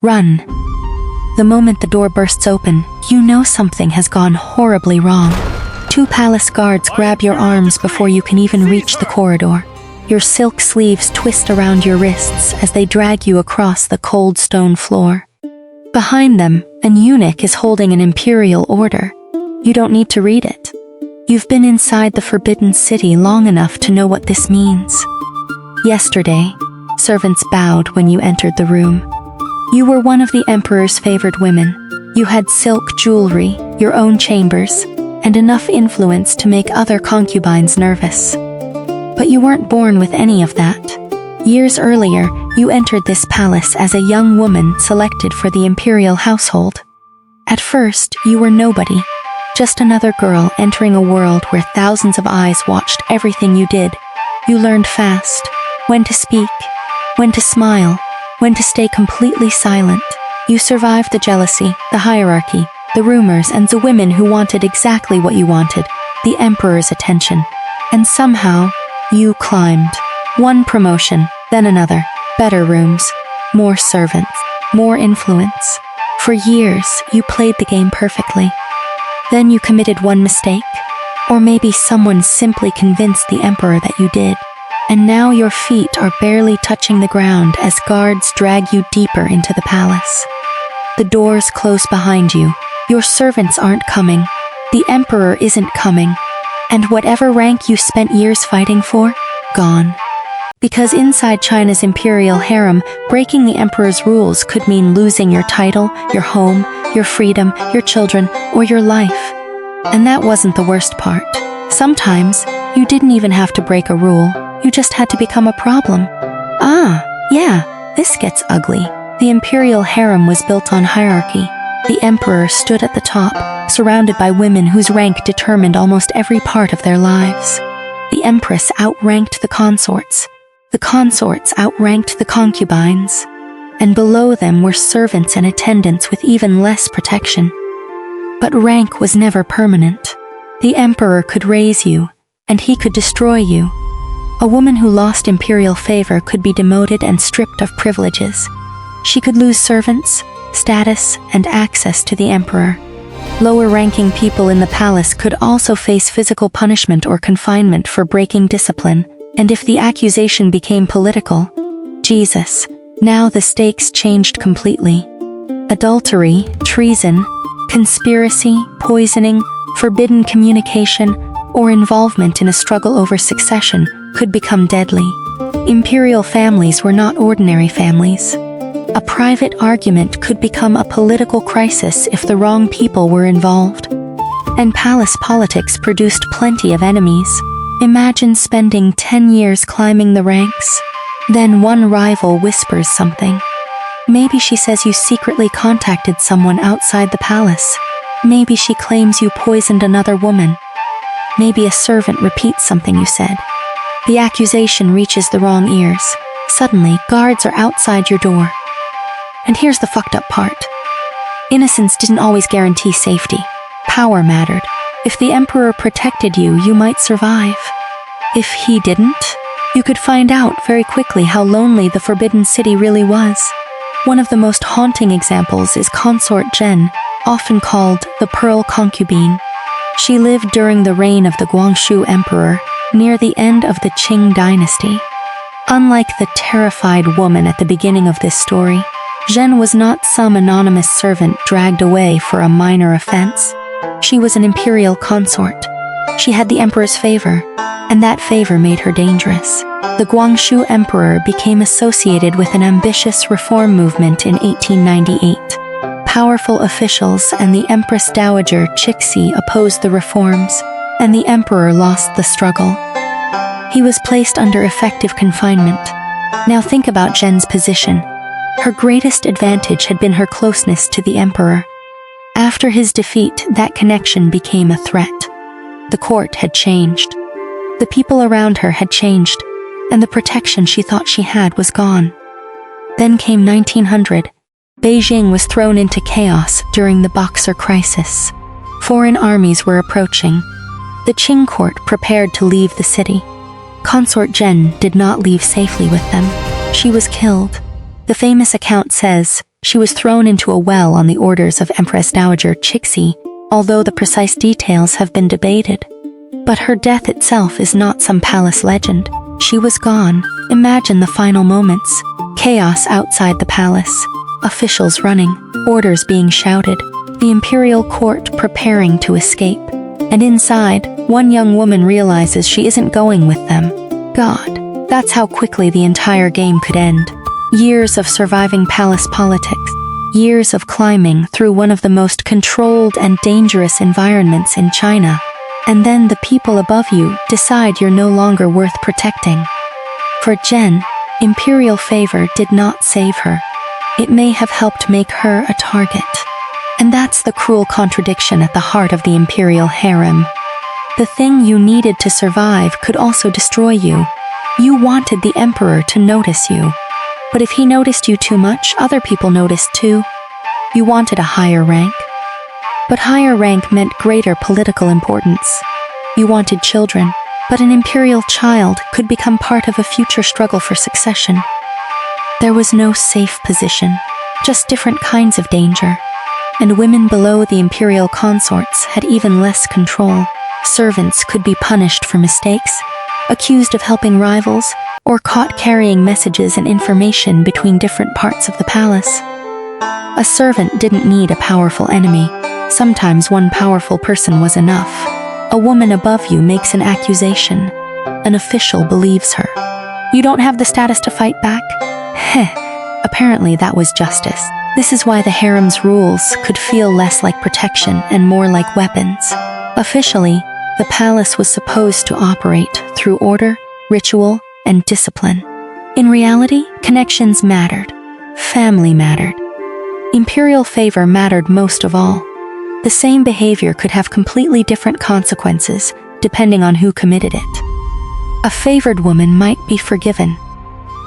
Run. The moment the door bursts open, you know something has gone horribly wrong. Two palace guards grab your arms before you can even reach the corridor. Your silk sleeves twist around your wrists as they drag you across the cold stone floor. Behind them, an eunuch is holding an imperial order. You don't need to read it. You've been inside the Forbidden City long enough to know what this means. Yesterday, servants bowed when you entered the room. You were one of the emperor's favored women. You had silk jewelry, your own chambers, and enough influence to make other concubines nervous. But you weren't born with any of that. Years earlier, you entered this palace as a young woman selected for the imperial household. At first, you were nobody, just another girl entering a world where thousands of eyes watched everything you did. You learned fast, when to speak, when to smile, when to stay completely silent. You survived the jealousy, the hierarchy, the rumors, and the women who wanted exactly what you wanted, the emperor's attention. And somehow, you climbed. One promotion, then another, better rooms, more servants, more influence. For years, you played the game perfectly. Then you committed one mistake, or maybe someone simply convinced the emperor that you did. And now your feet are barely touching the ground as guards drag you deeper into the palace. The doors close behind you. Your servants aren't coming. The emperor isn't coming. And whatever rank you spent years fighting for, gone. Because inside China's imperial harem, breaking the emperor's rules could mean losing your title, your home, your freedom, your children, or your life. And that wasn't the worst part. Sometimes, you didn't even have to break a rule. You just had to become a problem. Yeah, this gets ugly. The imperial harem was built on hierarchy. The emperor stood at the top, surrounded by women whose rank determined almost every part of their lives. The empress outranked the consorts. The consorts outranked the concubines. And below them were servants and attendants with even less protection. But rank was never permanent. The emperor could raise you, and he could destroy you. A woman who lost imperial favor could be demoted and stripped of privileges. She could lose servants, status, and access to the emperor. Lower-ranking people in the palace could also face physical punishment or confinement for breaking discipline, and if the accusation became political, Jesus, now the stakes changed completely. Adultery, treason, conspiracy, poisoning, forbidden communication, or involvement in a struggle over succession could become deadly. Imperial families were not ordinary families. A private argument could become a political crisis if the wrong people were involved. And palace politics produced plenty of enemies. Imagine spending 10 years climbing the ranks. Then one rival whispers something. Maybe she says you secretly contacted someone outside the palace. Maybe she claims you poisoned another woman. Maybe a servant repeats something you said. The accusation reaches the wrong ears. Suddenly, guards are outside your door. And here's the fucked up part. Innocence didn't always guarantee safety. Power mattered. If the emperor protected you, you might survive. If he didn't, you could find out very quickly how lonely the Forbidden City really was. One of the most haunting examples is Consort Zhen, often called the Pearl Concubine. She lived during the reign of the Guangxu Emperor, near the end of the Qing dynasty. Unlike the terrified woman at the beginning of this story, Zhen was not some anonymous servant dragged away for a minor offense. She was an imperial consort. She had the emperor's favor, and that favor made her dangerous. The Guangxu Emperor became associated with an ambitious reform movement in 1898. Powerful officials and the Empress Dowager Cixi opposed the reforms, and the emperor lost the struggle. He was placed under effective confinement. Now think about Zhen's position. Her greatest advantage had been her closeness to the emperor. After his defeat, that connection became a threat. The court had changed. The people around her had changed, and the protection she thought she had was gone. Then came 1900. Beijing was thrown into chaos during the Boxer Crisis. Foreign armies were approaching. The Qing court prepared to leave the city. Consort Zhen did not leave safely with them. She was killed. The famous account says, She was thrown into a well on the orders of Empress Dowager Cixi, although the precise details have been debated. But her death itself is not some palace legend. She was gone. Imagine the final moments. Chaos outside the palace. Officials running. Orders being shouted. The imperial court preparing to escape. And inside, one young woman realizes she isn't going with them. God, that's how quickly the entire game could end. Years of surviving palace politics. Years of climbing through one of the most controlled and dangerous environments in China. And then the people above you decide you're no longer worth protecting. For Jen, imperial favor did not save her. It may have helped make her a target. And that's the cruel contradiction at the heart of the imperial harem. The thing you needed to survive could also destroy you. You wanted the emperor to notice you. But if he noticed you too much, other people noticed too. You wanted a higher rank. But higher rank meant greater political importance. You wanted children, but an imperial child could become part of a future struggle for succession. There was no safe position, just different kinds of danger. And women below the imperial consorts had even less control. Servants could be punished for mistakes, accused of helping rivals, or caught carrying messages and information between different parts of the palace. A servant didn't need a powerful enemy. Sometimes one powerful person was enough. A woman above you makes an accusation. An official believes her. You don't have the status to fight back? Heh, apparently that was justice. This is why the harem's rules could feel less like protection and more like weapons. Officially, the palace was supposed to operate through order, ritual, and discipline. In reality, connections mattered. Family mattered. Imperial favor mattered most of all. The same behavior could have completely different consequences depending on who committed it. A favored woman might be forgiven.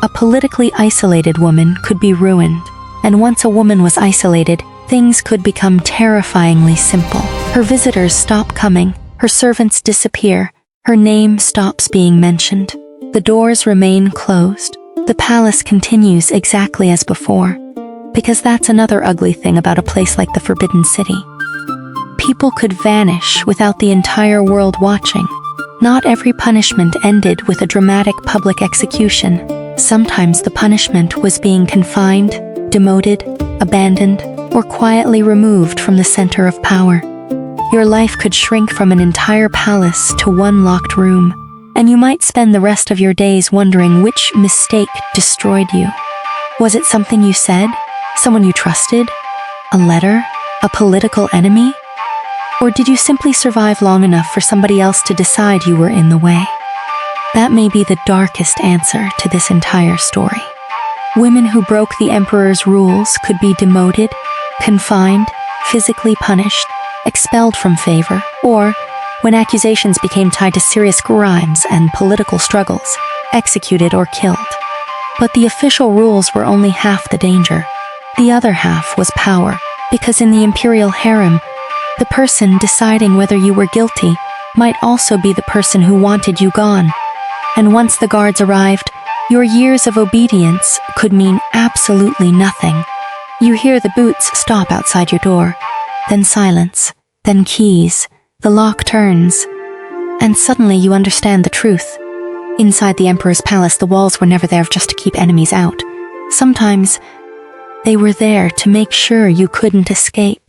A politically isolated woman could be ruined. And once a woman was isolated, things could become terrifyingly simple. Her visitors stop coming, her servants disappear, her name stops being mentioned. The doors remain closed. The palace continues exactly as before. Because that's another ugly thing about a place like the Forbidden City. People could vanish without the entire world watching. Not every punishment ended with a dramatic public execution. Sometimes the punishment was being confined, demoted, abandoned, or quietly removed from the center of power. Your life could shrink from an entire palace to one locked room, and you might spend the rest of your days wondering which mistake destroyed you. Was it something you said? Someone you trusted? A letter? A political enemy? Or did you simply survive long enough for somebody else to decide you were in the way? That may be the darkest answer to this entire story. Women who broke the emperor's rules could be demoted, confined, physically punished, expelled from favor, or, when accusations became tied to serious crimes and political struggles, executed or killed. But the official rules were only half the danger. The other half was power, because in the imperial harem, the person deciding whether you were guilty might also be the person who wanted you gone. And once the guards arrived, your years of obedience could mean absolutely nothing. You hear the boots stop outside your door, then silence, then keys, the lock turns, and suddenly you understand the truth. Inside the emperor's palace, the walls were never there just to keep enemies out. Sometimes, they were there to make sure you couldn't escape.